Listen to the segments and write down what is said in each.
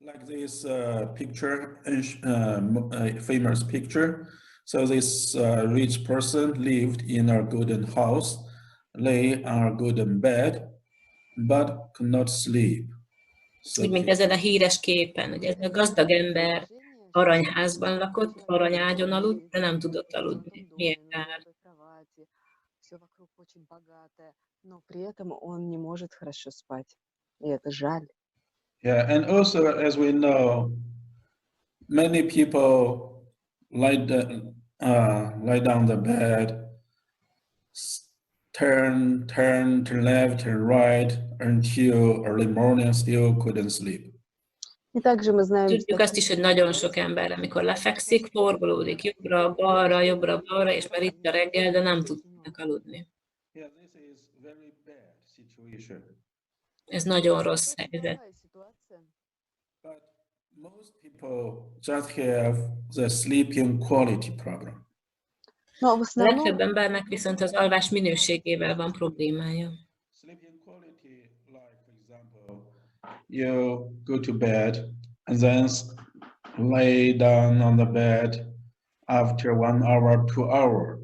Like this picture, famous picture. So this rich person lived in a golden house, lay on a golden bed, but could not sleep. Úgy, mint ezen a híres képen, hogy ez a gazdag ember aranyházban lakott, aranyágyon aludt, de nem tudott aludni. Milyen kár. Yeah, and also, as we know, many people lie down the bed, turn to left, to right until early morning, still couldn't sleep. Tudjuk azt is, hogy nagyon sok ember, amikor lefekszik, forgolódik jobbra, balra, és már itt a reggel, de nem tudnak aludni. Yeah, this is very bad situation. Ez nagyon rossz helyzet. But most people just have the sleeping quality problem. A legtöbb embernek viszont az alvás minőségével van problémája. Sleeping quality, like for example, you go to bed and then lay down on the bed after 1 hour, 2 hours,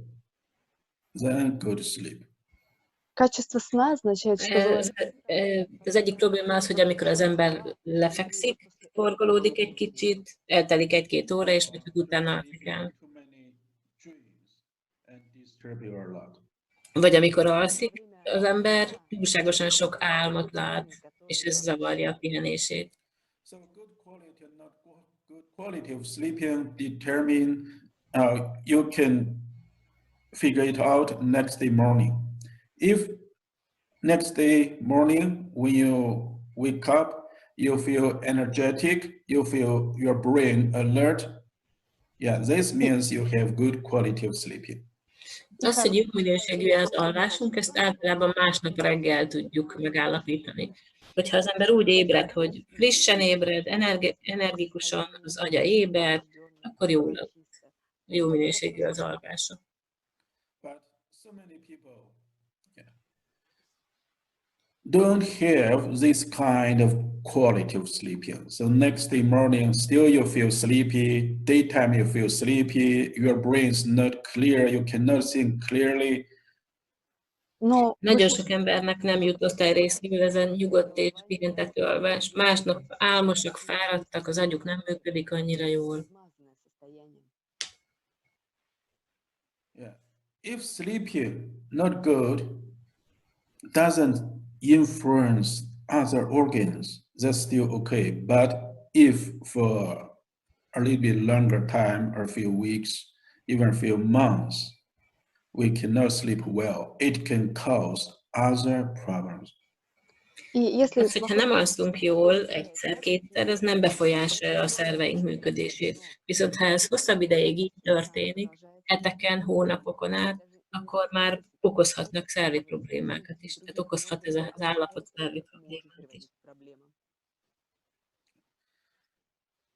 then go to sleep. Az egyik probléma az, hogy amikor az ember lefekszik, forgolódik egy kicsit, eltelik 1-2 óra, és még utána alszik el. Vagy amikor alszik az ember, túlságosan sok álmot lát, és ez zavarja a pihenését. So good quality of sleeping determine you can figure it out next day morning. If next day morning when you wake up, you feel energetic, you feel your brain alert, yeah, this means you have good quality of sleeping. Az, hogy jó minőségű az alvásunk, ezt általában másnap reggel tudjuk megállapítani. Hogyha az ember úgy ébred, hogy frissen ébred, energikusan, az agya ébred, akkor jó minőségű az alvása. But so many people don't have this kind of quality of sleeping. So next day morning, still you feel sleepy, daytime you feel sleepy, your brain's not clear, you cannot think clearly. Nagyon sok embernek nem jut osztályrészből ezen nyugodt és pihentető alvás. Másnap álmosak, fáradtak, az agyuk nem működik annyira jól. Yeah. If sleeping not good doesn't influence other organs, that's still okay. But if for a little bit longer time, or a few weeks, even a few months, we cannot sleep well, it can cause other problems. Az, hogyha nem alszunk jól egyszer-kétszer, ez nem befolyásolja a szerveink működését. Viszont ha ez hosszabb ideig így történik, heteken, hónapokon át, akkor már okozhatnak szervi problémákat is. Tehát okozhat ez az állapot szervi problémát is.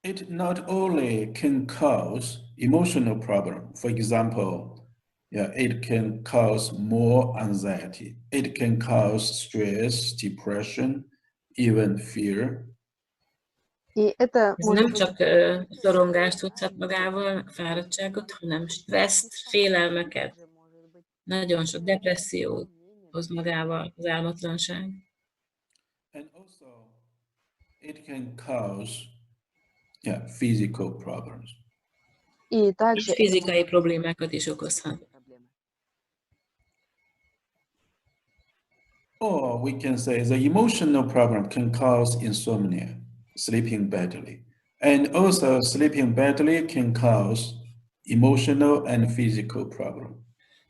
It not only can cause emotional problem. For example, it can cause more anxiety. It can cause stress, depression, even fear. Ez nem csak szorongást hozhat magával, fáradtságot, hanem stresszt, félelmeket, nagyon sok depressziót hoz magával az álmatlanság. And also, it can cause physical problems. És fizikai problémákat is okozhat. Or we can say the emotional problem can cause insomnia, sleeping badly. And also sleeping badly can cause emotional and physical problem.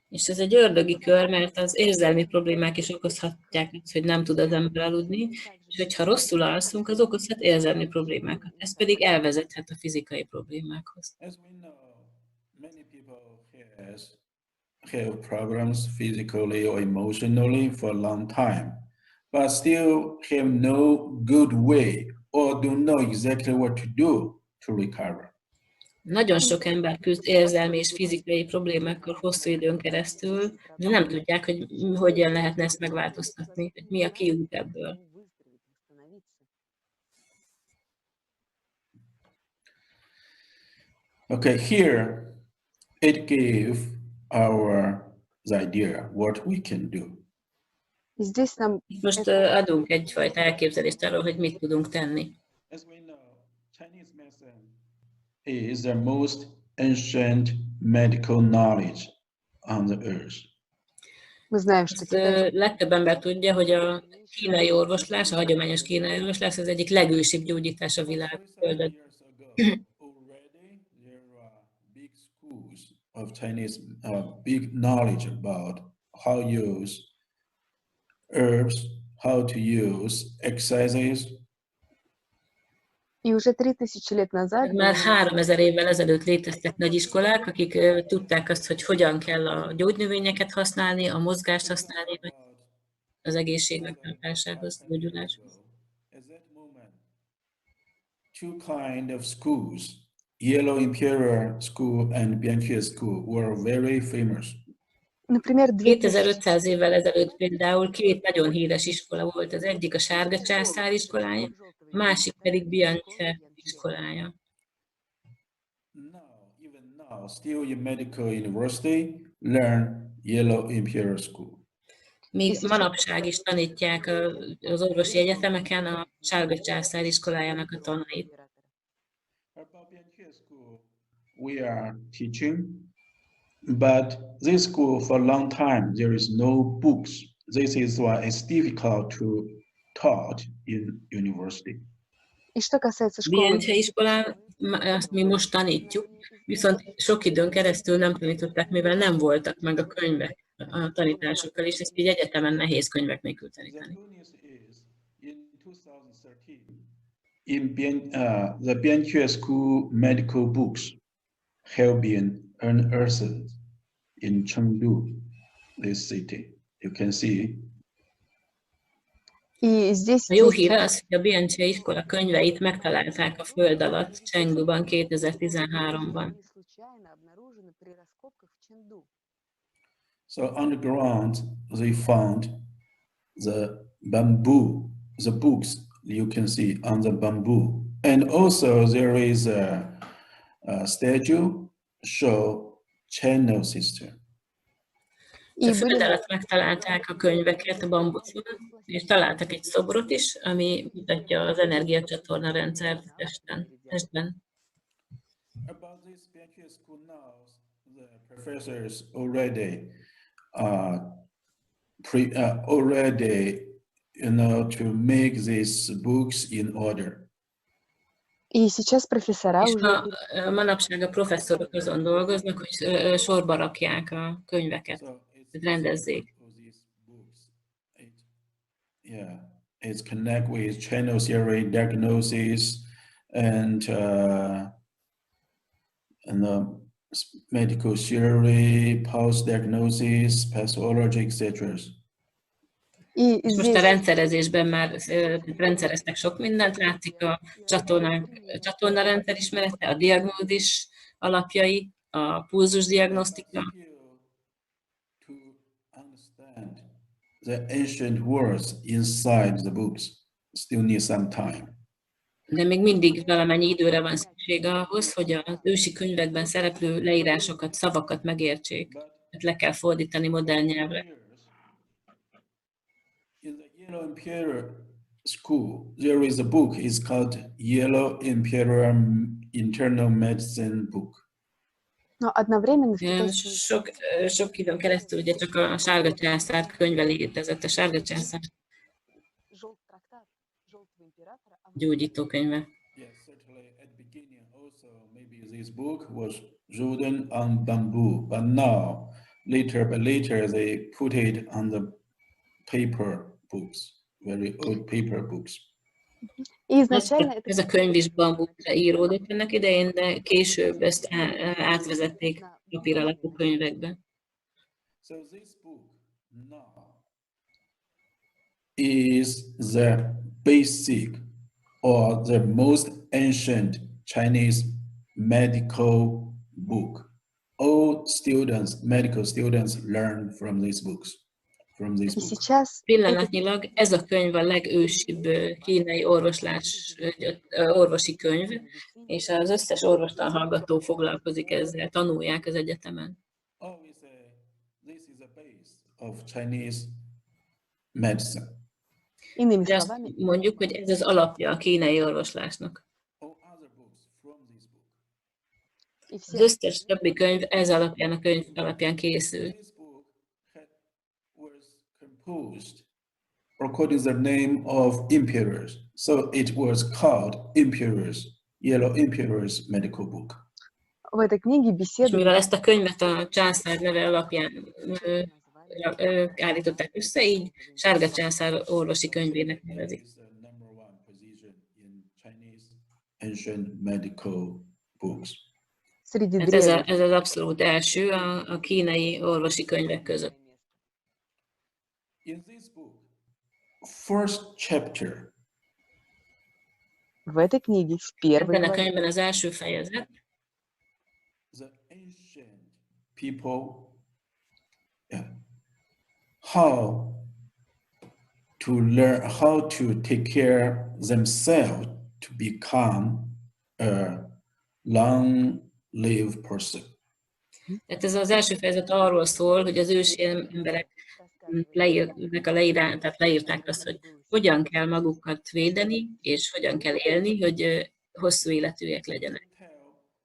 És ez egy ördögi kör, mert az érzelmi problémák is okozhatják azt, hogy nem tud az ember aludni, és hogyha rosszul alszunk, az okozhat érzelmi problémákat. Ez pedig elvezethet a fizikai problémákhoz. As we know, many people have problems physically or emotionally for a long time, but still have no good way or don't know exactly what to do to recover. Nagyon sok ember küzd érzelmi és fizikai problémákkal hosszú időn keresztül, de nem tudják, hogy hogyan lehetne ezt megváltoztatni, hogy mi a kiút ebből. Okay, here it gave the idea what we can do. Most adunk egyfajta elképzelést arról, hogy mit tudunk tenni. As we know, Chinese medicine is the most ancient medical knowledge on the earth. Azt legtöbb ember tudja, hogy a kínai orvoslás, a hagyományos kínai orvoslás az egyik legősibb gyógyítás a világföldön. Of Chinese big knowledge about how to use herbs, how to use exercises. Már 3000 évvel ezelőtt léteztek nagyiskolák, akik tudták azt, hogy hogyan kell a gyógynövényeket használni, a mozgást használni, vagy az egészség megtartásához, gyógyuláshoz. Two kind of schools, Yellow Imperial School and Bianchi School, were very famous. 2500 évvel ezelőtt például két nagyon híres iskola volt, az egyik a Sárga Császár iskolája, a másik pedig Bianchi iskolája. Now, still in medical university, learn Yellow Imperial School. Még manapság is tanítják az orvosi egyetemeken a Sárga Császár iskolájának a tanait. We are teaching, but this school for a long time there is no books. This is why it's difficult to taught in university. Bianchi iskolán azt mi most tanítjuk, viszont sok időn keresztül nem tanították, mivel nem voltak meg a könyvek a tanításokkal, és ezt így egyetemen nehéz könyvek nélkül tanítani. The Bianchi School medical books have been unearthed in Chengdu, this city. You can see. A jó hír az, hogy a Bianchi iskola könyveit megtalálták a föld alatt Chengduban 2013-ban. So on the ground, they found the bamboo, the books you can see on the bamboo. And also there is a statue show channel system. A föld alatt megtalálták a könyveket a bambuszon, és találtak egy szobrot is, ami mutatja az energiacsatorna rendszert testben. About this Bianchi school now, the professors already to make these books in order. És manapság a professzorok azon dolgoznak, hogy sorba rakják a könyveket, rendezzék. Yeah, it's connect with channel theory, diagnosis, and the medical theory, post-diagnosis, pathology, etc. És most a rendszerezésben már rendszereztek sok mindent, látszik a csatornarendszer ismerete, a diagnózis alapjai, a pulzusdiagnosztika. The ancient words inside the books still need some time. De még mindig valamennyi időre van szükség ahhoz, hogy az ősi könyvekben szereplő leírásokat, szavakat megértsék. Le kell fordítani modern nyelvre. In the Yellow Imperial School, there is a book. It's called Yellow Imperial Internal Medicine Book. Sok időn keresztül ugye csak a Sárga Császár könyve létezett, a Sárga Császár gyógyítókönyve. Yes, certainly at the beginning also maybe this book was written on bamboo, but now later they put it on the paper books, very old paper books. Ez a könyv is bambúra íródott ennek idején, de később ezt átvezették papír alapú könyvekbe. So this book now is the basic or the most ancient Chinese medical book. All students, medical students learn from these books. from this И book. сейчас Pillanatnyilag ez a könyv a legősibb kínai orvosi könyv, és az összes orvostan hallgató foglalkozik ezzel, tanulják az egyetemen. Always say this is the base of Chinese medicine. иными De azt словами, mondjuk, hogy ez az alapja a kínai orvoslásnak. All other books from this book. и Az все összes többi könyv ez alapján, a könyv alapján készül. This book was composed according to the name of emperors. So it was called Emperor's, Yellow Emperor's Medical Book. в этой книге És беседы mivel ezt a könyvet a császár neve alapján állították össze, így Sárga császár orvosi könyvének nevezik. It's the number one position in Chinese ancient medical books. среди Hát древних. ez az abszolút első a kínai orvosi könyvek között. In this book, first chapter, В этой книге, в первой Ebben a главе, könyvben az első fejezet the ancient people, how to learn, how to take care themselves to become a long-lived person. Tehát ez az első fejezet arról szól, hogy az ősi emberek leírták azt, hogy hogyan kell magukat védeni, és hogyan kell élni, hogy hosszú életűek legyenek. Tell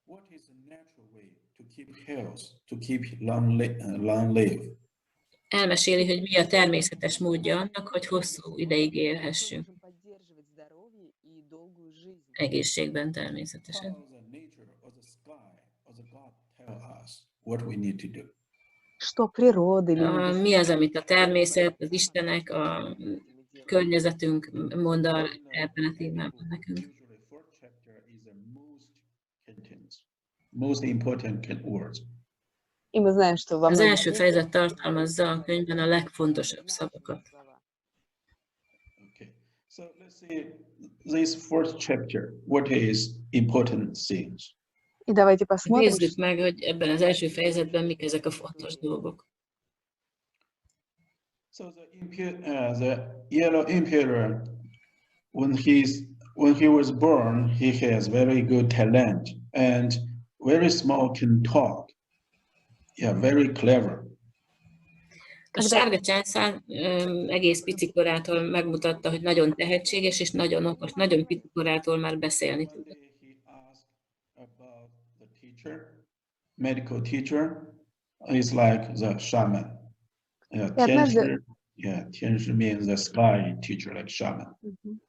what is the natural way to keep health, to keep long live. Elmeséli, hogy mi a természetes módja annak, hogy hosszú ideig élhessünk. поддерживать здоровье и долгую жизнь. Egészségben természetesen. How the nature of the sky, of the God tell us what we need to do. Что природа или небеса Mi az, amit a természet, az Istenek, a környezetünk mond ebben a témában nekünk? Usually fourth chapter is the most important words. И мы знаем, что во Az многих első fejezet tartalmazza a könyvben a legfontosabb szavakat. Okay, so let's see this fourth chapter. What is important things? И давайте посмотрим, Nézzük meg, hogy ebben az első fejezetben mik ezek a fontos dolgok. So the yellow emperor, when he was born, he has very good talent and very small can talk. Yeah, very clever. A sárga császár egész pici korától megmutatta, hogy nagyon tehetséges és nagyon okos, nagyon pici korától már beszélni tud. He asked about the teacher, medical teacher, is like the shaman. Yeah, Tianshi means the sky teacher, like shaman. Мгм.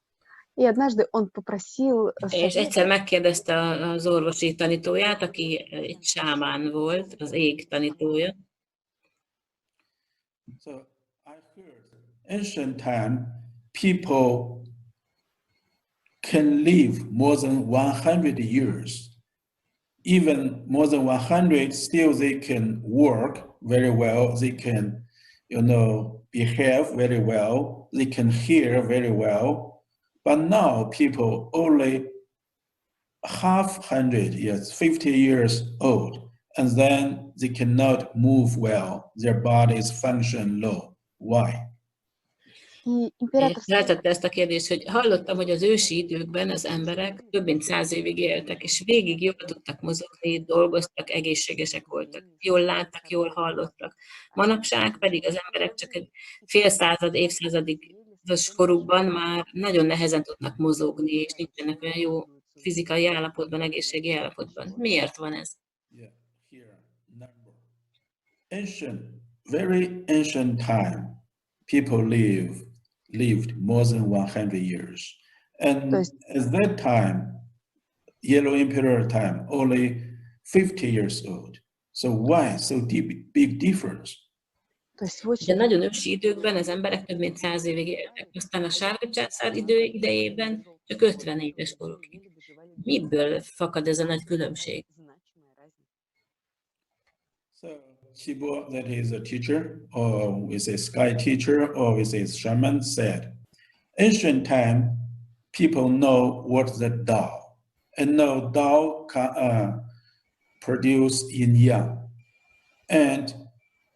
И однажды он попросил És egyszer megkérdezte az orvosi tanítóját, aki egy sámán volt, az ég tanítója. So I heard ancient time people can live more than 100 years. Even more than 100, still they can work very well. They can, behave very well. They can hear very well. But now people only 50 years old, and then they cannot move well. Their bodies function low. Why? И És император feltette ezt a kérdést, hogy hallottam, hogy az ősi időkben az emberek több mint 100 évig éltek, és végig jól tudtak mozogni, dolgoztak, egészségesek voltak, jól láttak, jól hallottak. Manapság pedig az emberek csak egy fél század, évszázadig korukban már nagyon nehezen tudnak mozogni, és nincsenek olyan jó fizikai állapotban, egészségi állapotban. Miért van ez? Yeah, here, number. Very ancient time, people lived more than 100 years. And at that time, Yellow Emperor time, only 50 years old. So why so big difference? То есть в De очень nagyon ősi időkben az emberek több mint 100 évig éltek, aztán a sárga császár idejében csak 50 éves korukig. Miből fakad ez a nagy különbség? So Shibo, that is a teacher, or with a sky teacher, or with a shaman, said, ancient time, people know what the Tao, and know Tao can produce yin yang. And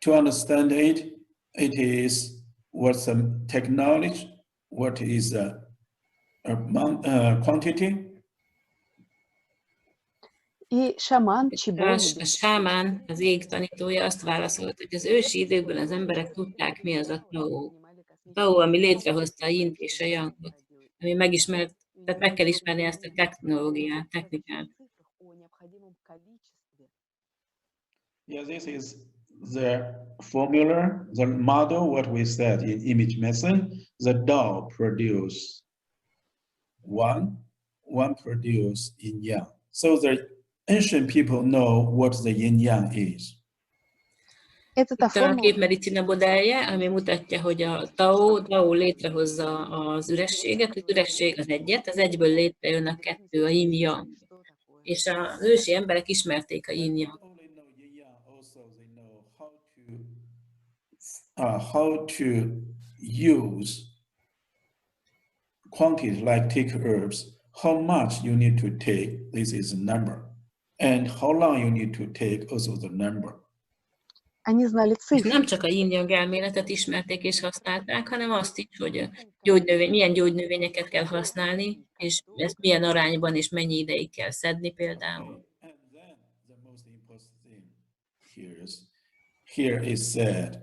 to understand it, it is what's the technology, what is the quantity. И шаман Чибо. A sámán, az ég tanítója azt válaszolt, hogy az ősi időkben az emberek tudták, mi az a Tao. A Tao, ami létrehozta a Yint és a Yangot, ami megismert, tehát meg kell ismerni ezt a technológiát, technikát. Yeah, this is the formula, the model, what we said in image medicine. The Tao produce one produce yin yang. So the ancient people know what the yin yang is. Это та Itt a формула, képmedicina modellje, ami mutatja, hogy a Tao létrehozza az ürességet, az üresség az egyet, az egyből létrejön a kettő, a yin-yang. És az ősi emberek ismerték a yin-yang. How to use quantity like take herbs, how much you need to take, this is a number. And how long you need to take, also the number. они знали És цифры. nem csak a yin-yang elméletet ismerték és használták, hanem azt is, hogy milyen gyógynövényeket kell használni, és ezt milyen arányban és mennyi ideig kell szedni például. And then the most important thing here is said,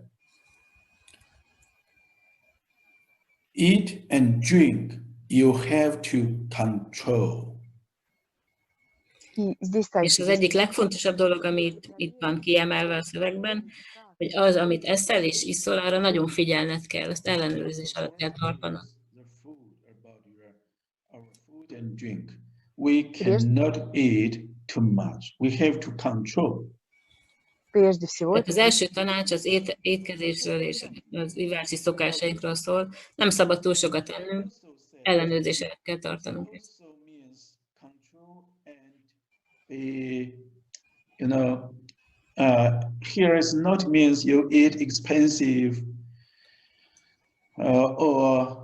eat and drink, you have to control. И здесь És также az egyik legfontosabb dolog, ami itt van kiemelve a szövegben, hogy az, amit eszel és iszol, arra nagyon figyelned kell, ezt ellenőrzés alatt kell tartanod. The food about our food and drink. We cannot eat too much. We have to control. прежде всего Tehát az első tanács az étkezésről és az ivási szokásainkról szól. Nem szabad túl sokat ennünk, ellenőrzés alatt kell tartanunk ezt. Also means control and you know, here is not means you eat expensive or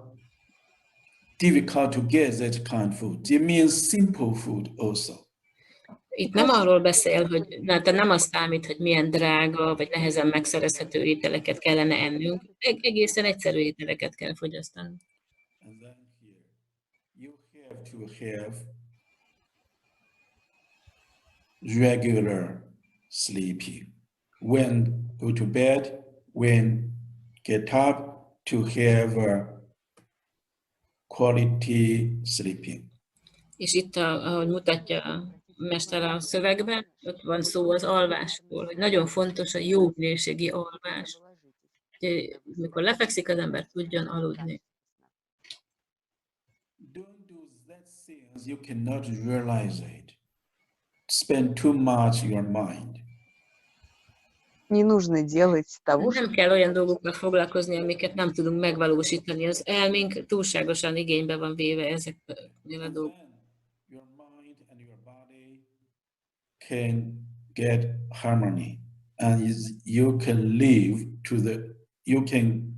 difficult to get that kind of food. It means simple food also. Itt nem arról beszél, hogy nem az számít, hogy milyen drága vagy nehezen megszerezhető ételeket kellene ennünk, egészen egyszerű ételeket kell fogyasztani. And then here, you have to have regular sleeping. When go to bed, when get up, to have a quality sleeping. És itt, ahogy mutatja a mester a szövegben, ott van szó az alvásról, hogy nagyon fontos a jó minőségi alvás. Hogy mikor lefekszik, az ember tudjon aludni. Don't do that things you cannot realize it. Spend too much your mind. не нужно делать того, Nem kell olyan dolgokkal foglalkozni, amiket nem tudunk megvalósítani. Az elménk túlságosan igénybe van véve ezeknél a dolgok. Your mind and your body can get harmony, and you can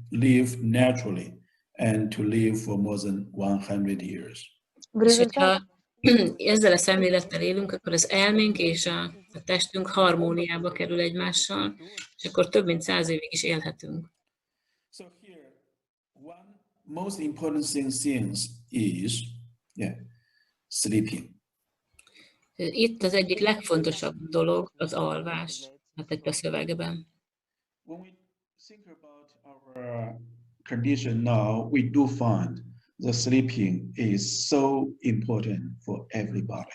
live naturally and to live for more than 100 years. В És результате hogyha ezzel a szemlélettel élünk, akkor az elménk és a testünk harmóniába kerül egymással, és akkor több mint 100 évig is élhetünk. So here, one most important thing is sleeping. Itt az egyik legfontosabb dolog az alvás, hát itt a szövegben. When we think about our condition now, we do find the sleeping is so important for everybody.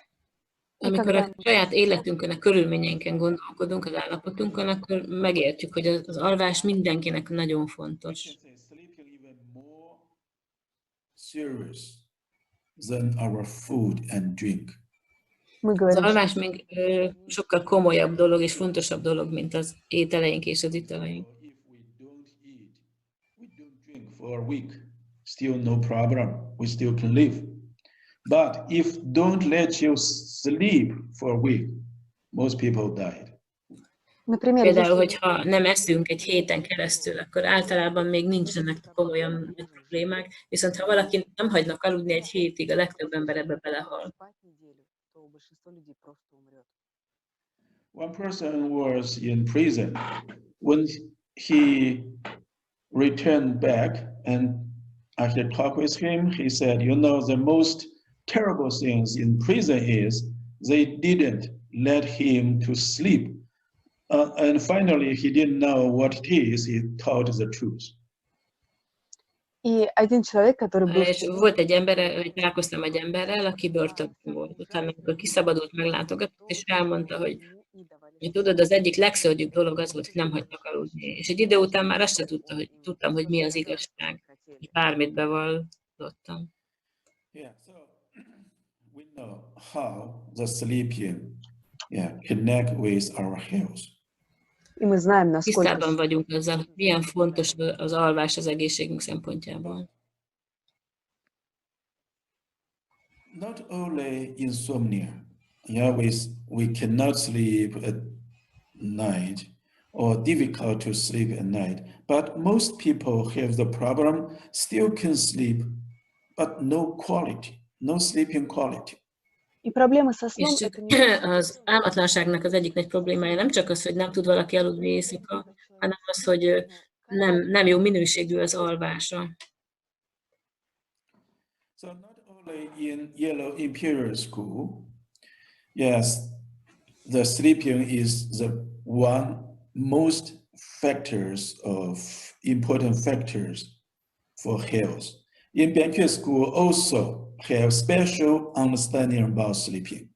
Amikor a saját életünkön, a körülményeinken gondolkodunk, az állapotunkon, akkor megértjük, hogy az alvás mindenkinek nagyon fontos. Sleeping even more serious than our food and drink. мы Az говорим, alvás még sokkal komolyabb dolog és fontosabb dolog, mint az ételeink és az italaink. If we don't eat, we don't drink for a week, still no problem. We still can live. But if don't let you sleep for a week, most people died. например, Például, если hogyha nem eszünk egy héten keresztül, akkor általában még nincsenek komolyan nagy problémák, viszont ha valaki nem hagynak aludni egy hétig, a legtöbb ember ebbe belehal. спать неделю, то большинство людей просто умрет. One person was in prison. When he returned back, and after talk with him, he said, you know, the most terrible things in prison is they didn't let him to sleep. And finally, he didn't know what it is. He told the truth. И один человек, который был... És volt egy ember, hogy találkoztam egy emberrel, aki börtönben volt. Utána, amikor kiszabadult, meglátogatott, és elmondta, hogy tudod, az egyik legszörnyűbb dolog az volt, hogy nem hagytak aludni. És egy idő után már azt sem tudtam, hogy mi az igazság. És bármit bevallottam. Yeah, so we know how the sleeping connect with our health. И мы знаем, насколько... Tisztában vagyunk ezzel, hogy milyen fontos az alvás az egészségünk szempontjából. Not only insomnia, we cannot sleep at night or difficult to sleep at night, but most people have the problem, still can sleep, but no quality, no sleeping quality. И проблема со сном... És az álmatlanságnak az egyik nagy problémája nem csak az, hogy nem tud valaki aludni éjszaka, hanem az, hogy nem jó minőségű az alvása. So not only in Yellow Imperial School, yes, the sleeping is the one most important factors for health. In Pekingi School also have special understanding about sleeping.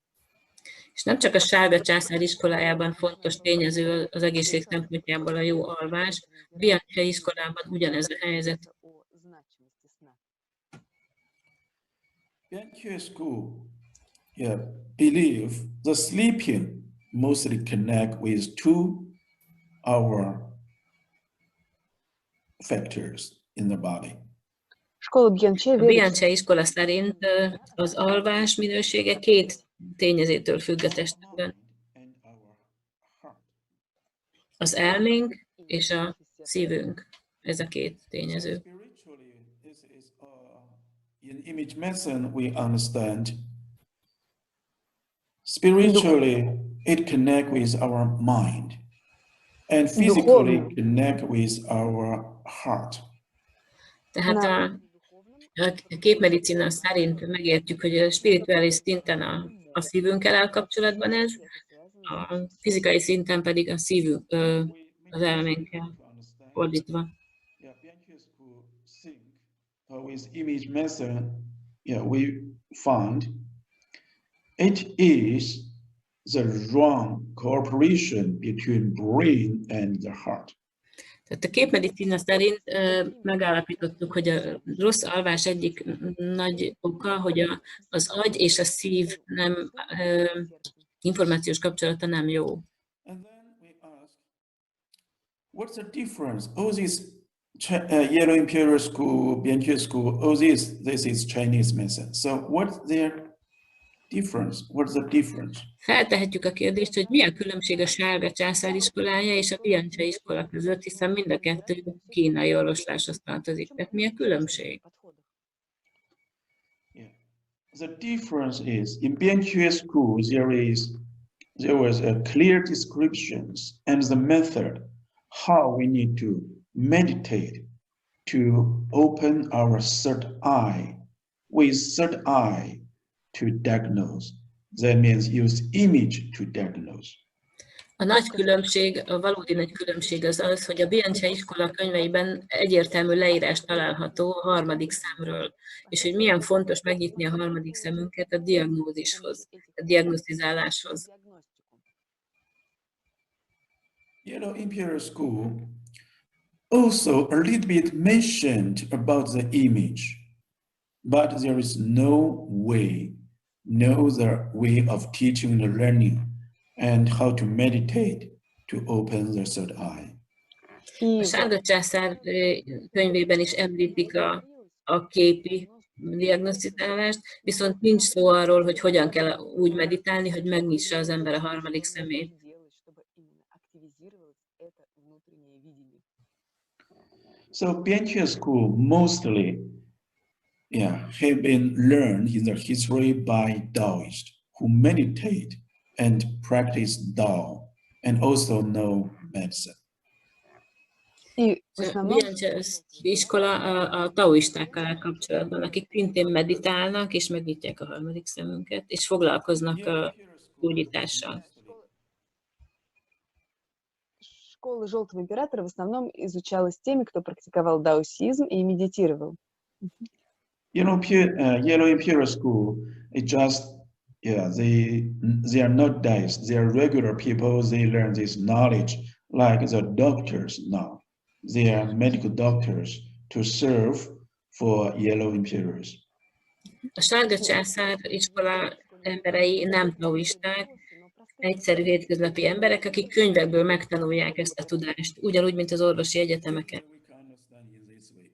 És nem csak a sárga császár iskolájában fontos tényező az egészség szempontjából a jó alvás, a Bianchi iskolában ugyanez a helyzet. Pekingi School believe the sleeping mostly connect with our factors in the body. A Bianchi iskola szerint az alvás minősége két tényezőtől függ a testünkben. Az elménk és a szívünk, ez a két tényező. In image medicine, we understand spiritually it connects with our mind, and physically connect with our heart. Tehát a képmedicina szerint megértjük, hogy a spirituális szinten a szívünkkel áll kapcsolatban ez, a fizikai szinten pedig a szívünk az elménkkel fordítva. With image medicine, we found it is the wrong cooperation between brain and the heart. Tehát a képmedicina szerint megállapítottuk, hogy a rossz alvás egyik nagy oka, hogy az agy és a szív nem információs kapcsolata nem jó. And then we ask, what's the difference? All this Yellow Imperial School, Bianchi School, all this is Chinese medicine. So what's their difference? What's the difference? Feltehetjük a kérdést, hogy mi a különbség a sárga császár iskolája és a Bianchi iskola között, hiszen mind a kettő kínai orvosláshoz tartozik. Tehát mi a különbség? The difference is in Bianchi School there was a clear descriptions and the method how we need to meditate to open our third eye, with third eye to diagnose. That means use image to diagnose. A nagy különbség, a valódi nagy különbség az, hogy a Bianchi iskola könyveiben egyértelmű leírás található a harmadik szemről, és hogy milyen fontos megnyitni a harmadik szemünket a diagnózishoz, a diagnosztizáláshoz. Yellow Imperial School also a little bit mentioned about the image, but there is no way of teaching the learning and how to meditate to open the third eye. A sárga császár könyvében is említik a képi diagnosztizálást, viszont nincs szó arról, hogy hogyan kell úgy meditálni, hogy megnyissa az ember a harmadik szemét. So Bianchi School mostly have been learned in the history by Taoists who meditate and practice Tao and also know medicine. И в A основном Bianche iskola a taoistákkal kapcsolatban, akik szintén meditálnak, és megnyitják a harmadik szemünket, és foglalkoznak a gyógyítással. школа Желтого императора в основном изучалась теми, кто практиковал даосизм и медитировал. Yellow Imperial School, it just, they are not deists, they are regular people, they learn this knowledge like the doctors now. They are medical doctors to serve for Yellow Imperials. A sárga császár iskola emberei nem taoisták, egyszerű hétköznapi emberek, akik könyvekből megtanulják ezt a tudást, ugyanúgy, mint az orvosi egyetemeken.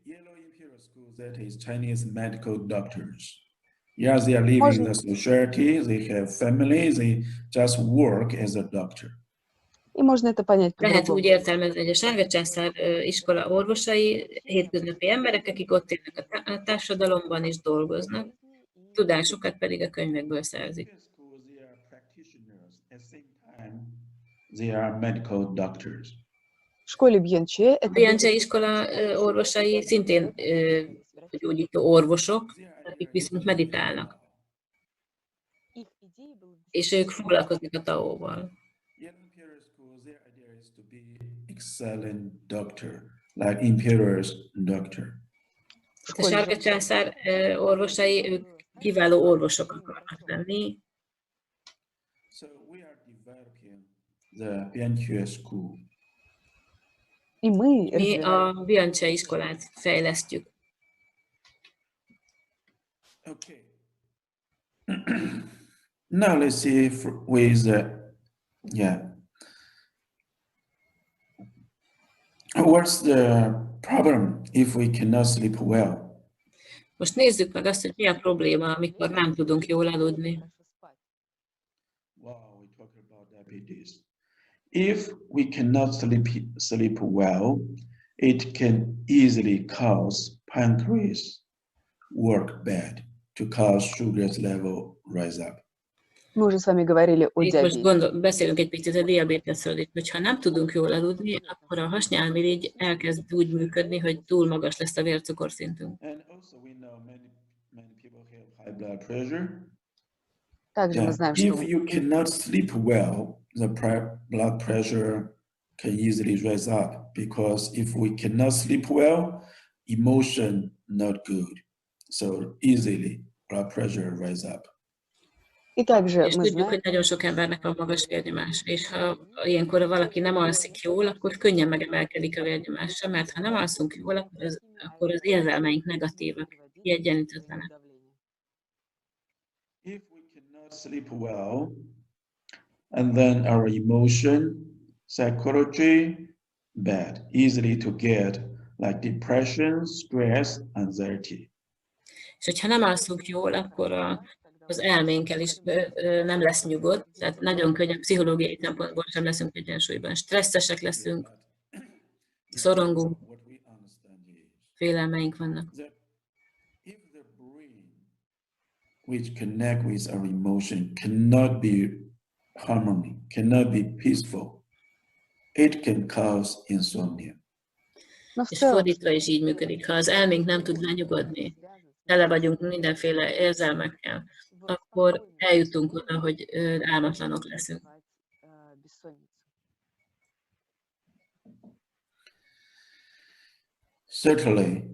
Yellow Imperial School, that is Chinese medical doctors. Yes, they are living in the society, they have family, they just work as a doctor. И можно это понять Lehet по-другому. úgy értelmezni, hogy a sárga császár iskola orvosai hétköznapi emberek, akik ott élnek a társadalomban és dolgoznak, tudásukat pedig a könyvekből szerzik. They are practitioners, at the same time, they are medical doctors. В школе Бьянче A это Bianche iskola orvosai szintén gyógyító orvosok, akik viszont meditálnak, és ők foglalkoznak a taóval. Yellow Imperial School, their idea is to be excellent doctor, like Imperial's doctor. A sárga császár orvosai, ők kiváló orvosok akarnak lenni, So we are developing the Bianque School. И мы mi развиваем. a Bianche iskolát fejlesztjük. Okay. Now let's see with what's the problem if we cannot sleep well? Most nézzük meg azt, hogy mi a probléma, amikor nem tudunk jól aludni. Wow, we talk about diabetes. If we cannot sleep well, it can easily cause pancreas work bad to cause sugar level rise up. Мы уже с вами говорили о Itt most диабете. beszélünk egy picit a diabétesről, itt, hogyha nem tudunk jól aludni, akkor a hasnyálmirigy elkezd úgy működni, hogy túl magas lesz a vércukorszintünk. And also we know many people have high blood pressure. Также мы знаем, что If you cannot sleep well, the blood pressure can easily rise up, because if we cannot sleep well, emotion not good, so easily blood pressure rise up. и также És мы tudjuk, знаем, hogy nagyon sok embernek van magas vérnyomás, és ha ilyenkor valaki nem alszik jól, akkor könnyen megemelkedik a vérnyomása, mert ha nem alszunk jól, akkor az érzelmeink negatívak, kiegyenlítetlenek. If we cannot sleep well, and then our emotion, psychology, bad, easily to get like depression, stress, anxiety. És hogyha nem alszunk jól, akkor az elménkkel is nem lesz nyugodt, tehát nagyon könnyen pszichológiai szempontból sem leszünk egyensúlyban. Stresszesek leszünk, szorongunk, What we understand is félelmeink vannak. that if the brain, which connect with our emotion, cannot be harmony, cannot be peaceful, it can cause insomnia. но в És целом fordítva is így működik. Ha az elménk nem tud lenyugodni, tele vagyunk mindenféle érzelmekkel, akkor eljutunk oda, hogy álmatlanok leszünk. Certainly,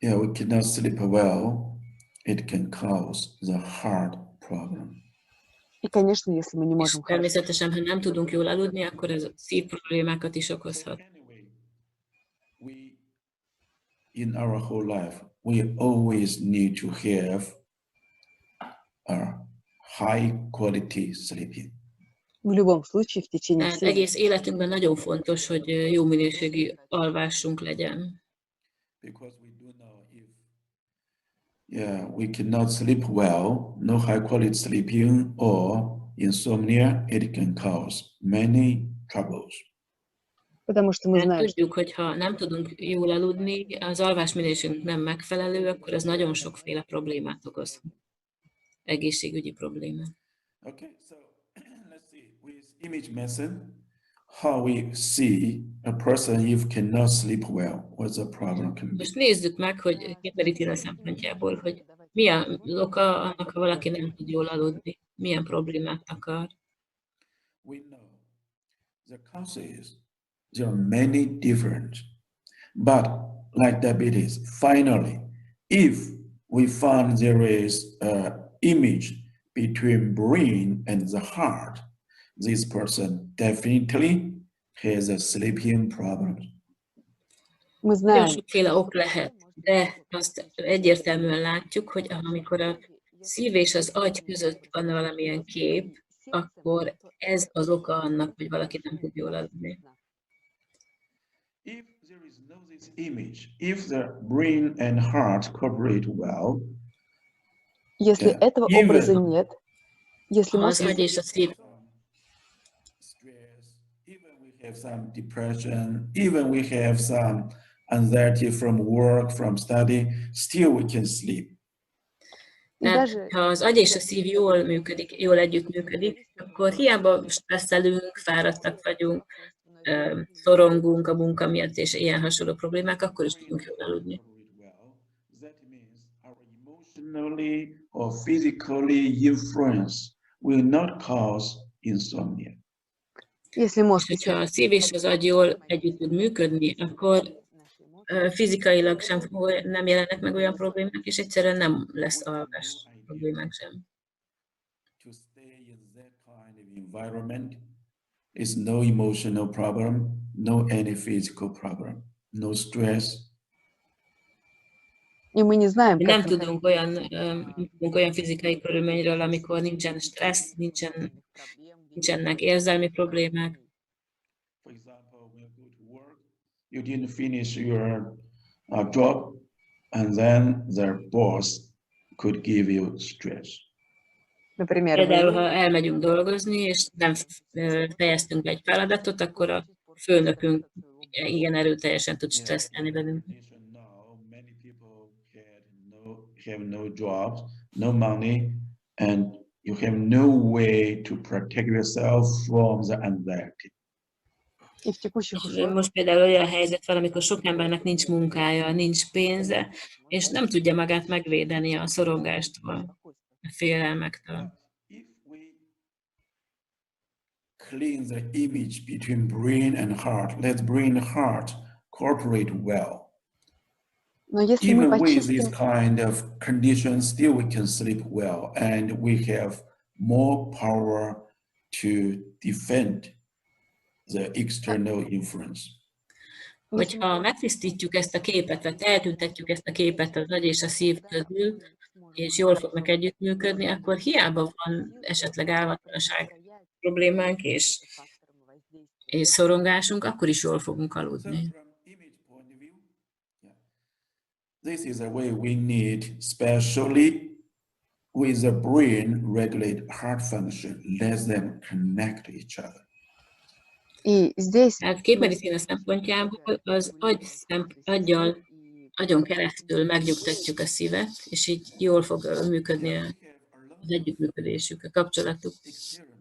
we cannot sleep well, it can cause the heart problem. И, конечно, если мы не És можем хорошо természetesen, ha nem tudunk jól aludni, akkor ez szívproblémákat is okozhat. Anyway, in our whole life, we always need to have a high quality sleeping. в любом случае в течение Tehát всей egész életünkben nagyon fontos, hogy jó minőségű alvásunk legyen. Because we do know if we cannot sleep well, no high quality sleeping or insomnia, it can cause many troubles. потому что мы Mert знаем, что tudjuk, hogy ha nem tudunk jól aludni, az alvás minőségünk nem megfelelő, akkor ez nagyon sokféle problémát okoz. Egészségügyi problémát. Okay, so let's see, with image medicine, how we see a person if cannot sleep well, what's the problem can be. Most nézzük meg, hogy képmedicina szempontjából, hogy mi az oka annak, ha valaki nem tud jól aludni, milyen problémát akar. We know the causes, there are many different, but like diabetes, finally, if we found there is an image between brain and the heart, this person definitely has a sleeping problem. Мы Nagyon знаем, sokféle ok lehet, de azt egyértelműen látjuk, hogy amikor a szív és az agy között van valamilyen kép, akkor ez az oka annak, hogy valaki nem tud jól aludni. If there is no this image, if the brain and heart cooperate well, если этого even образа нет, если Ha az мозг agy és a szív stress, even we have some depression, even we have some anxiety from work, from study, still we can sleep. Tehát, ha az agy és a szív jól működik, jól együttműködik, akkor hiába stresszelünk, fáradtak vagyunk, szorongunk a munka miatt, és ilyen hasonló problémák, akkor is tudunk jól aludni. That means our emotionally or physically influence will not cause insomnia. Если És мозг hogyha a szív és az agy jól együtt tud működni, akkor fizikailag sem nem jelennek meg olyan problémák, és egyszerűen nem lesz alvás problémák sem. To stay in that kind of environment is no emotional problem, no any physical problem, no stress. и мы не знаем, Mi как nem tudunk olyan fizikai körülményről, amikor nincsen stressz, nincsenek érzelmi problémák. For example, when you go to work, you didn't finish your job, and then the boss could give you stress. например, Például, ha elmegyünk dolgozni, és nem fejeztünk be egy feladatot, akkor a főnökünk igen erőteljesen tud stresszelni velünk. Now, many people have no jobs, no money, and you have no way to protect yourself from the anxiety. и в tekuчих És условиях most például olyan helyzet van, amikor sok embernek nincs munkája, nincs pénze, és nem tudja magát megvédeni a szorongástól, a félelmektől. If we clean the image between brain and heart, let brain and heart cooperate well. Но если мы Even with this почистим, kind of conditions, still we can sleep well, and we have more power to defend the external influence. Hogyha megtisztítjuk ezt a képet, vagy eltüntetjük ezt a képet az agy és a szív közül, és jól fognak együttműködni, akkor hiába van esetleg álmatlanság problémánk és szorongásunk, akkor is jól fogunk So aludni. from image point of view, this is a way we need, especially with the brain regulate heart function, let them connect each other. и здесь Tehát képmedicina szempontjából az agyon keresztül megnyugtatjuk a szívet, és így jól fog működni az együttműködésük, a kapcsolatuk. Experiments.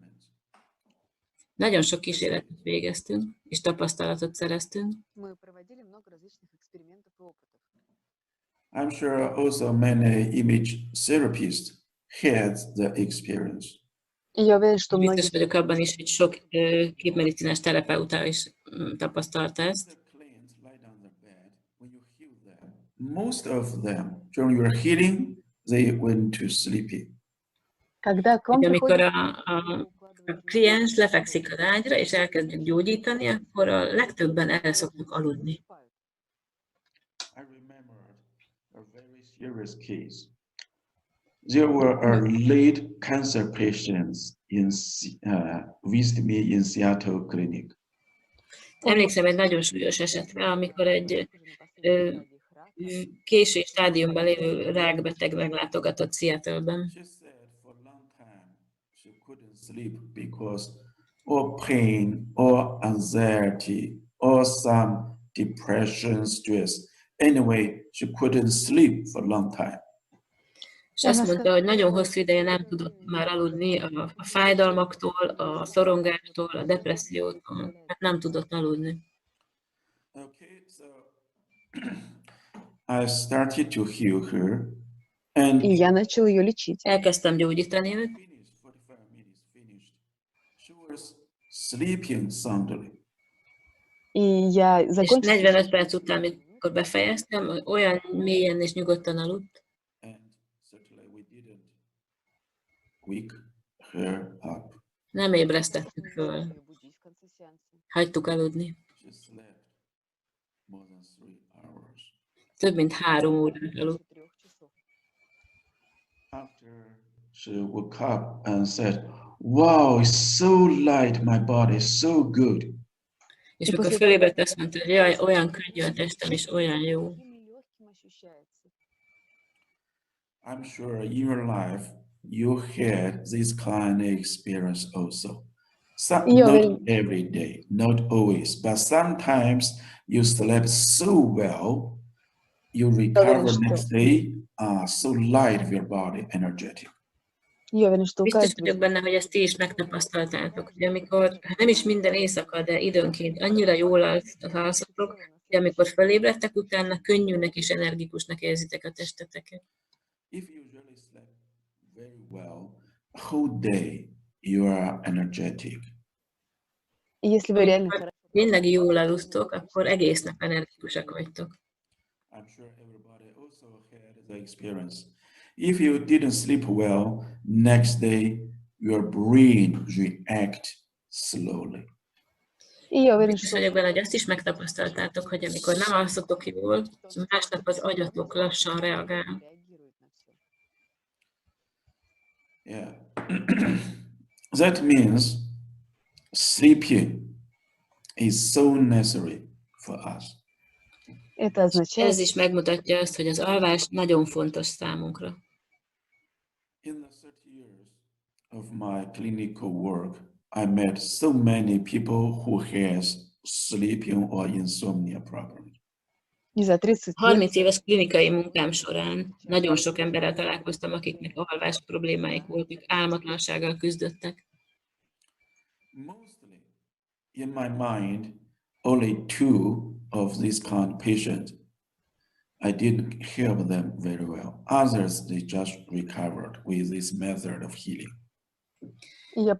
Nagyon sok kísérletet végeztünk, és tapasztalatot szereztünk. мы проводили много различных экспериментов и опытов. I'm sure also many image therapists had the experience. И я уверен, что Biztos многие vagyok abban is, hogy sok képmedicinás terapeuta is tapasztalta ezt. The clients lie down the bed when you heal them. Most of them, during your healing, they went to sleepy. когда к вам Hogy amikor приходит, a kliens lefekszik az ágyra, és elkezdjük gyógyítani, akkor a legtöbben el szoktuk aludni. I remembered a very serious case. There were a late cancer patients visited me in Seattle clinic. Emlékszem egy nagyon súlyos esetre, amikor egy késő stádiumban lévő rákbeteg meglátogatott Seattle-ben. She said for a long time she couldn't sleep because or pain or anxiety or some depression, stress. Anyway, she couldn't sleep for a long time. És azt mondta, hogy nagyon hosszú ideje nem tudott már aludni a fájdalmaktól, a szorongástól, a depressziótól, hát nem tudott aludni. Okay, so I started to heal her, and И я начал ее лечить. Elkezdtem gyógyítani őt, finished 45 minutes finished. She was sleeping soundly. И я és закончил. 45 perc után, amikor befejeztem, olyan mélyen és nyugodtan aludt, And certainly we didn't wake her up. nem ébresztettük föl, hagytuk aludni. She slept more than 3 hours. Több mint 3 órát aludt. After she woke up and said, "Wow, it's so light, my body is so good." És mikor fölébredt, azt mondta, hogy jaj, olyan könnyű a testem, és olyan jó. I'm sure in your life you had this kind of experience also. Not every day, not always, but sometimes you slept so well, you recover next day, so light of your body, energetic. Biztos vagyok benne, hogy ezt ti is megtapasztaltátok, hogy amikor, nem is minden éjszaka, de időnként annyira jól alszatok, hogy amikor felébredtek utána, könnyűnek és energikusnak érzitek a testeteket. If you really slept very well, whole day you are energetic. Ha tényleg jól aludtok, akkor egész nap energikusak vagytok. I'm sure everybody also had the experience. If you didn't sleep well, next day your brain react slowly. Biztos vagyok benne, hogy azt is megtapasztaltátok, hogy amikor nem alszotok jól, másnap az agyatok lassan reagál. Yeah. That means sleeping is so necessary for us. Ez is megmutatja azt, hogy az alvás nagyon fontos számunkra. In the 30 years of my clinical work, I met so many people who has sleeping or insomnia problems. 30 éves klinikai munkám során nagyon sok emberrel találkoztam, akiknek alvás problémáik voltak, álmatlansággal küzdöttek. Mostly, in my mind, only 2 of these kind of patients, I didn't help them very well. Others, they just recovered with this method of healing.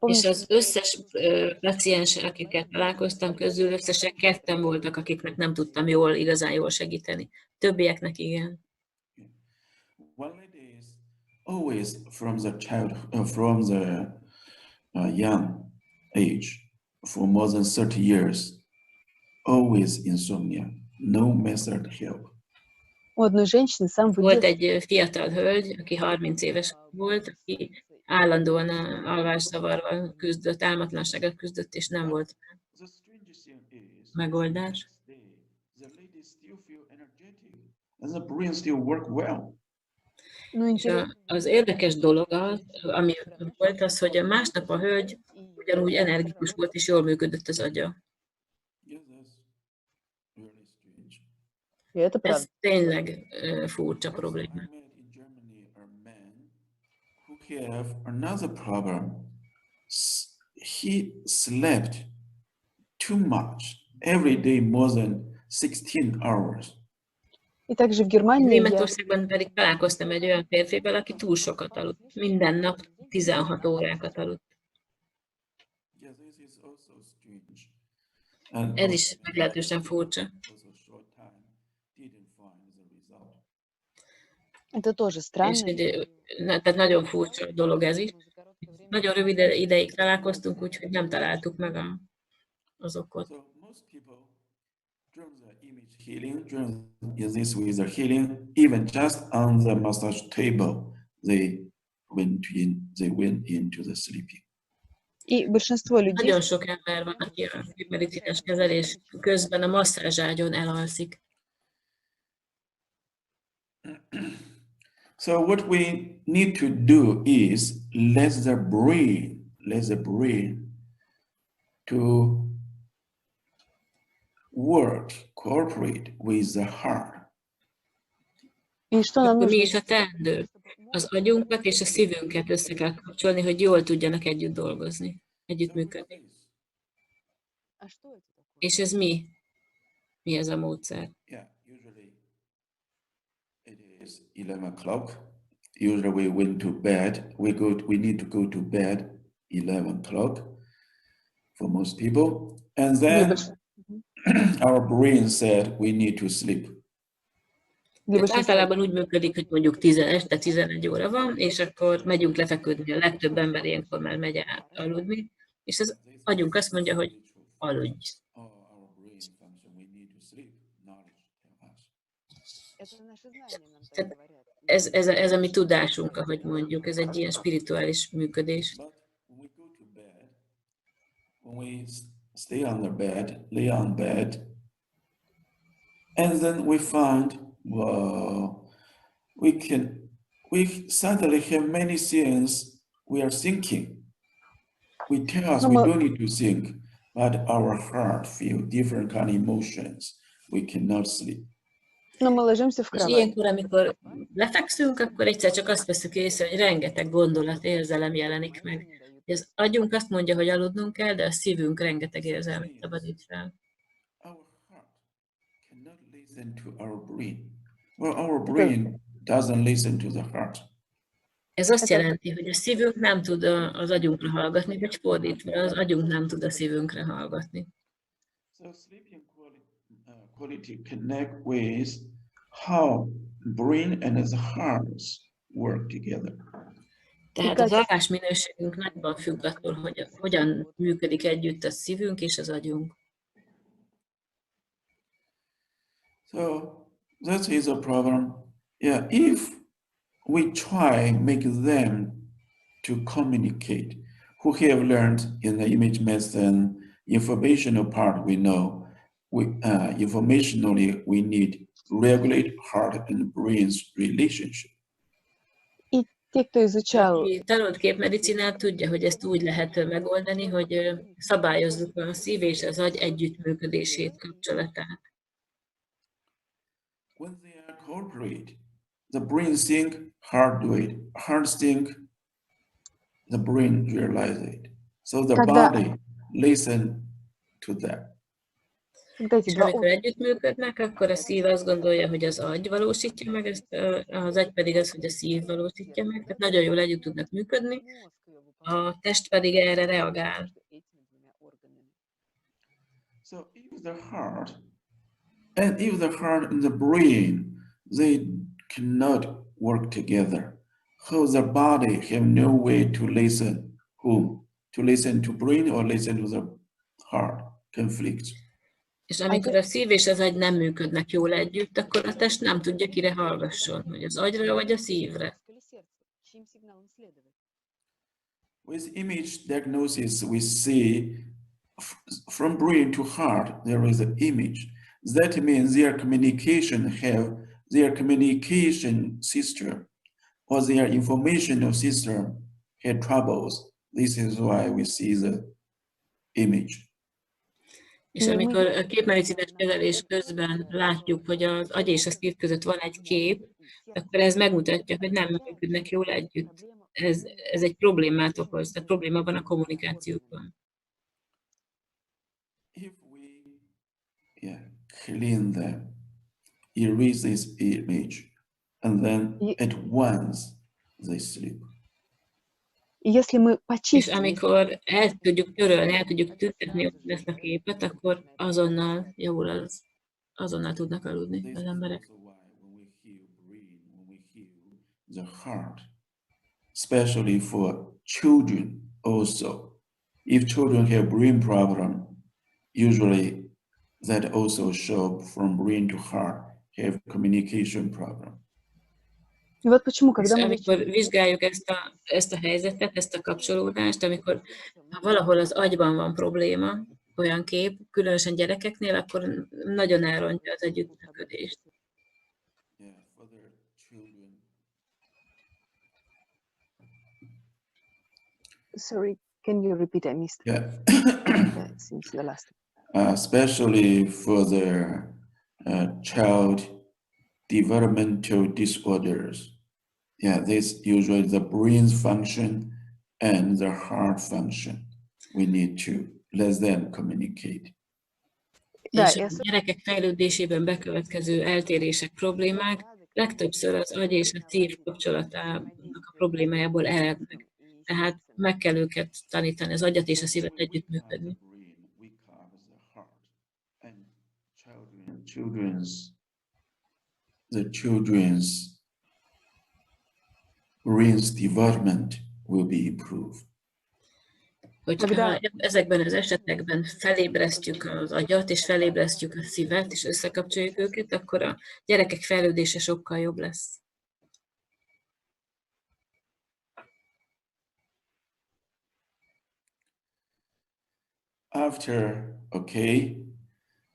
És az összes paciens, akikkel találkoztam közül, összesen 2 voltak, akiknek nem tudtam igazán jól segíteni. Többieknek igen. One lady is always from the young age, for more than 30 years, always insomnia, no method help. Volt egy fiatal hölgy, aki 30 éves volt, aki állandóan alvászavarral küzdött, álmatlansággal küzdött, és nem volt megoldás. És az érdekes dolog az, ami volt az, hogy másnap a hölgy ugyanúgy energikus volt, és jól működött az agya. Ez tényleg furcsa probléma. Have another problem. He slept too much every day, more than 16 hours. Németországban pedig találkoztam egy olyan férfivel, aki túl sokat aludt. Minden nap 16 órákat aludt. Ez is meglehetősen furcsa. Tehát nagyon furcsa dolog ez is. Nagyon rövid ideig találkoztunk, úgyhogy nem találtuk meg az okot. Even just on the massage table, they went into the sleeping. Nagyon sok ember van, aki a képmedicinás kezelés közben a masszázságyon elalszik. So what we need to do is let the brain to work, cooperate with the heart. Akkor mi is a teendő? az agyunkat és a szívünket össze kell kapcsolni, hogy jól tudjanak együtt dolgozni, együttműködni. És ez mi? Mi ez a módszer? Yeah, usually it is 11 o'clock. Usually we went to bed. We need to go to bed 11 o'clock for most people. And then our brain said we need to sleep. Tehát általában úgy működik, hogy mondjuk 10 este 11 óra van, és akkor megyünk lefeküdni. A legtöbb ember ilyenkor már megy aludni, és az agyunk azt mondja, hogy aludj. Tehát ez a mi tudásunk, ahogy mondjuk, ez egy ilyen spirituális működés. When we stay on the bed, lay on bed, and then we find, well, we suddenly have many things we are thinking. We tell us we don't need to think, but our heart feels different kind of emotions. We cannot sleep. És ilyenkor, amikor lefekszünk, akkor egyszer csak azt veszük észre, hogy rengeteg gondolat, érzelem jelenik meg. Az agyunk azt mondja, hogy aludnunk kell, de a szívünk rengeteg érzelmet szabadít fel. Our brain doesn't listen to the heart. Ez azt jelenti, hogy a szívünk nem tud az agyunkra hallgatni, vagy fordítva, az agyunk nem tud a szívünkre hallgatni. So sleeping quality connect with how brain and the heart work together. Tehát az alvás minőségünk nagyban függ attól, hogy hogyan működik együtt a szívünk és az agyunk. So that is a problem. Yeah, if we try make them to communicate, who have learned in the image medicine informational part we know, informationally we need regulate heart and brain's relationship. Aki tanult képmedicinát, tudja, hogy ezt úgy lehet megoldani, hogy szabályozzuk a szív és az agy együttműködését, kapcsolatát. When they are cooperate, the brain think, heart do it. Heart think, the brain realize it. So the body listen to that. És amikor együttműködnek, akkor a szív azt gondolja, hogy az agy valósítja meg, az agy pedig az, hogy a szív valósítja meg. Tehát nagyon jól együtt tudnak működni, a test pedig erre reagál. So if the heart and the brain, they cannot work together. So the body have no way to listen whom? To listen to brain or listen to the heart conflict. És amikor a szív és az agy nem működnek jól együtt, akkor a test nem tudja, kire hallgasson, hogy az agyra vagy a szívre. With image diagnosis, we see from brain to heart, there is an image. That means their communication system or their informational system had troubles. This is why we see the image. És amikor a képmedicinás kezelés közben látjuk, hogy az agy és a szív között van egy kép, akkor ez megmutatja, hogy nem működnek jól együtt. Ez egy problémát okoz, tehát probléma van a kommunikációban. If we clean them, erase this image, and then at once they sleep. És amikor el tudjuk törölni, el tudjuk tüntetni ezt a képet, akkor azonnal javul azonnal tudnak aludni az emberek. The heart, especially for children also. If children have brain problem, usually that also show from brain to heart have communication problem. És amikor vizsgáljuk ezt a helyzetet, ezt a kapcsolódást, amikor valahol az agyban van probléma, olyan kép, különösen gyerekeknél, akkor nagyon elrontja az együttműködést. Sorry, can you repeat? I missed. Yeah. Since the last. Especially for the child developmental disorders. Yeah, this usually the brain's function and the heart function. We need to let them communicate. És a gyerekek fejlődésében bekövetkező eltérések, problémák legtöbbször az agy és a szív kapcsolatának a problémájából erednek. Tehát meg kell őket tanítani, az agyat és a szívet együttműködni. The children's brain's development will be improved. Hogyha ezekben az esetekben felébresztjük az agyat, és felébresztjük a szívet, és összekapcsoljuk őket, akkor a gyerekek fejlődése sokkal jobb lesz. After, okay,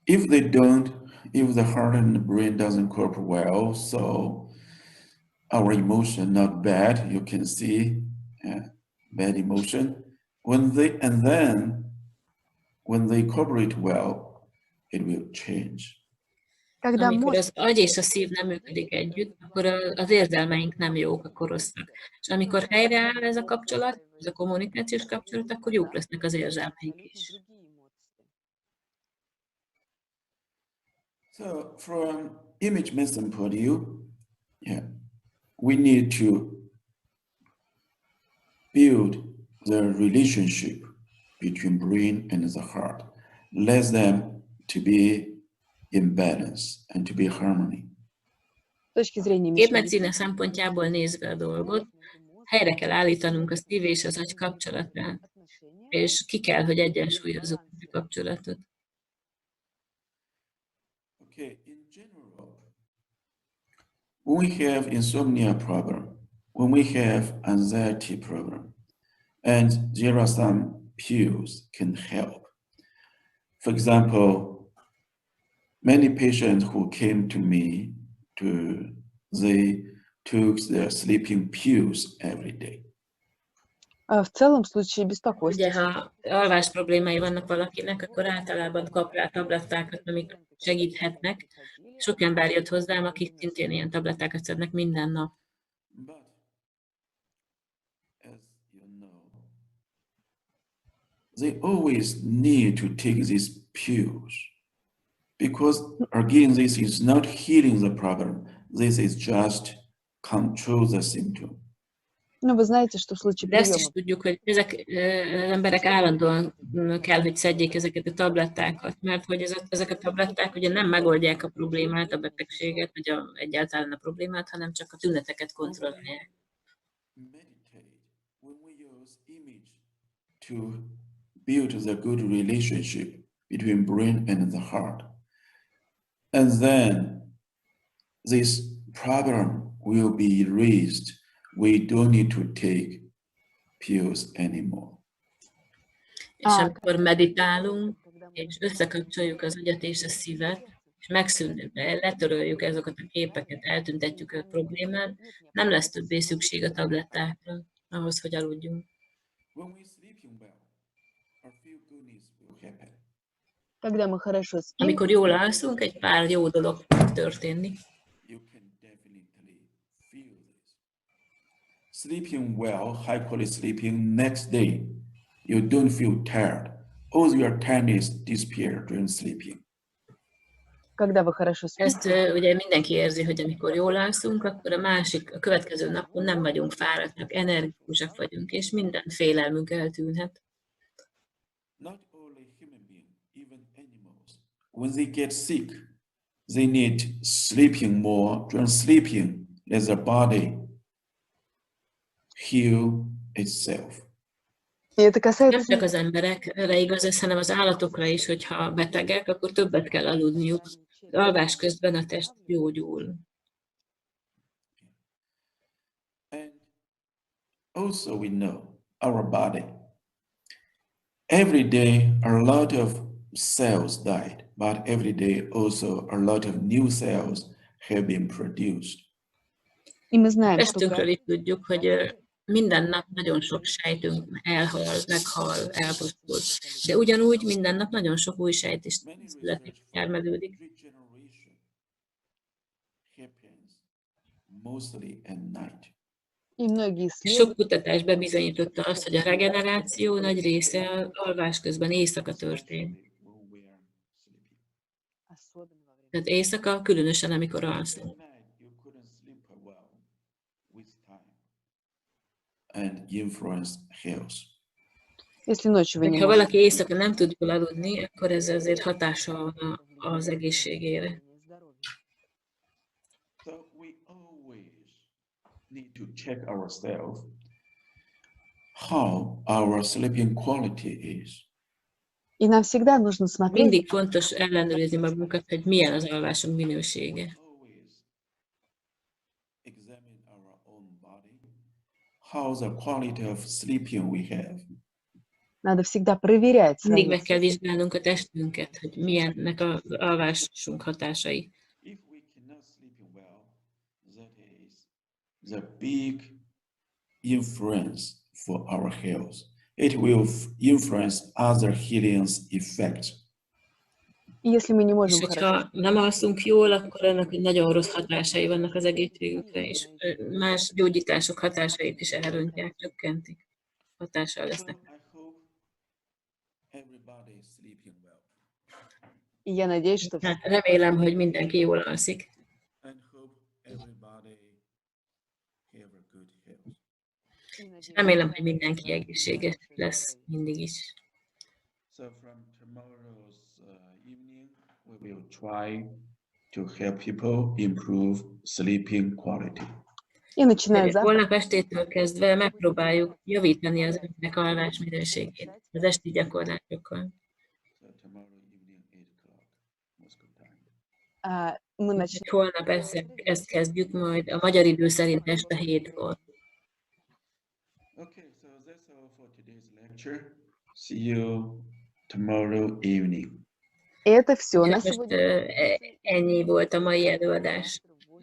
if the heart and the brain doesn't cope well, so our emotion not bad, you can see, bad emotion. When they cooperate well, it will change. Amikor az agy és a szív nem működik együtt, akkor az érzelmeink nem jók, akkor rosszak. És amikor helyreáll ez a kapcsolat, ez a kommunikációs kapcsolat, akkor jók lesznek az érzelmeink is. So from image medicine point of view, we need to build the relationship between brain and the heart. Let them to be in balance and to be harmony. Képmedicina szempontjából nézve a dolgot, helyre kell állítanunk a szív és az agy kapcsolatát, és ki kell, hogy egyensúlyozzuk a kapcsolatot. Okay, in general, when we have insomnia problem, when we have anxiety problem, and there are some pills can help. For example, many patients who came to me, they took their sleeping pills every day. Ugye, ha alvás problémái vannak valakinek, akkor általában kap rá tablettákat, amik segíthetnek. Sok ember jött hozzám, akik szintén ilyen tablettákat szednek minden nap. But, as you know, they always need to take these pills because, again, this is not healing the problem. This is just control the symptom. De ezt is tudjuk, hogy ezek az emberek állandóan kell, hogy szedjék ezeket a tablettákat, mert hogy ezek a tabletták ugye nem megoldják a problémát, a betegséget, vagy egyáltalán a problémát, hanem csak a tüneteket kontrollálják. When we use image to build the good relationship between brain and the heart, and then this problem will be erased. We don't need to take pills anymore. És amikor meditálunk, és összekapcsoljuk az agyat és a szívet, és letöröljük ezeket a képeket, eltüntetjük a problémát, nem lesz többé szükség a tablettákra, ahhoz, hogy aludjunk. When we sleeping well, a few goodness will happen. Amikor jól alszunk, egy pár jó dolog fog történni. You can definitely feel this. Sleeping well, high quality sleeping, next day, you don't feel tired. All your tiredness disappear during sleeping. Ezt ugye mindenki érzi, hogy amikor jól alszunk, akkor a következő napon nem vagyunk fáradtak, energikusak vagyunk, és minden félelmünk eltűnhet. Not only human beings, even animals, when they get sick, they need sleeping more. During sleeping, let the body heal itself. Nem csak az emberekre igaz ez, hanem az állatokra is, hogyha betegek, akkor többet kell aludniuk. Az alvás közben a test gyógyul. And also we know our body. Every day a lot of cells died, but every day also a lot of new cells have been produced. Testünkről is tudjuk, hogy minden nap nagyon sok sejtünk elhal, meghal, elpusztul. De ugyanúgy minden nap nagyon sok új sejt is születik, termelődik. Happens mostly at night. Sok kutatás bebizonyította azt, hogy a regeneráció nagy része alvás közben éjszaka történik. Tehát éjszaka, különösen amikor alszunk. Ha valaki éjszaka nem tud jól aludni, akkor ez azért hatással van az egészségére. Need to check ourselves how our sleeping quality is. И нам всегда нужно смотреть. Mindig fontos ellenőrizni magunkat, hogy milyen az alvásunk minősége. Examine our own body. How's the quality of sleeping we have? Надо всегда проверять. Mindig meg kell vizsgálnunk a testünket, hogy milyennek az alvásunk hatásai. If we cannot sleep well, that is the big influence for our health. It will influence other healing effects. Если мы не можем És hogyha nem alszunk jól, akkor ennek nagyon rossz hatásai vannak az egészségünkre, és más gyógyítások hatásait is elrontják, csökkentik. Hatással lesznek. I hope everybody is sleeping well. И я надеюсь, что Hát remélem, hogy mindenki jól alszik. And hope everybody have a good health. Remélem, hogy mindenki egészséges lesz mindig is. So from tomorrow's evening, we will try to help people improve sleeping quality. И начиная завтра. Holnap estétől kezdve megpróbáljuk javítani az emberek alvás minőségét az esti gyakorlásokkal. So tomorrow evening, 8 o'clock, Moscow time. Мы начнем. Holnap ezt kezdjük majd a magyar idő szerint este 7-kor. Okay, so that's all for today's lecture. See you tomorrow evening. Это все на Most сегодня. ennyi volt a mai előadás,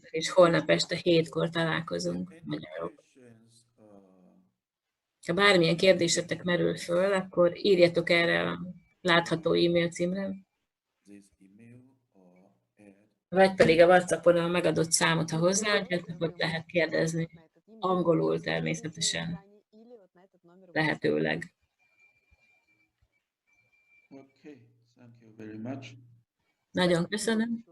és holnap este 7-kor találkozunk magyarok. Ha bármilyen kérdésetek merül föl, akkor írjatok erre a látható e-mail címre, This email or add vagy pedig a WhatsAppon a megadott számot, ha hozzáadjátok, ott lehet kérdezni. Angolul természetesen, lehetőleg. Okay, thank you very much. Nagyon köszönöm.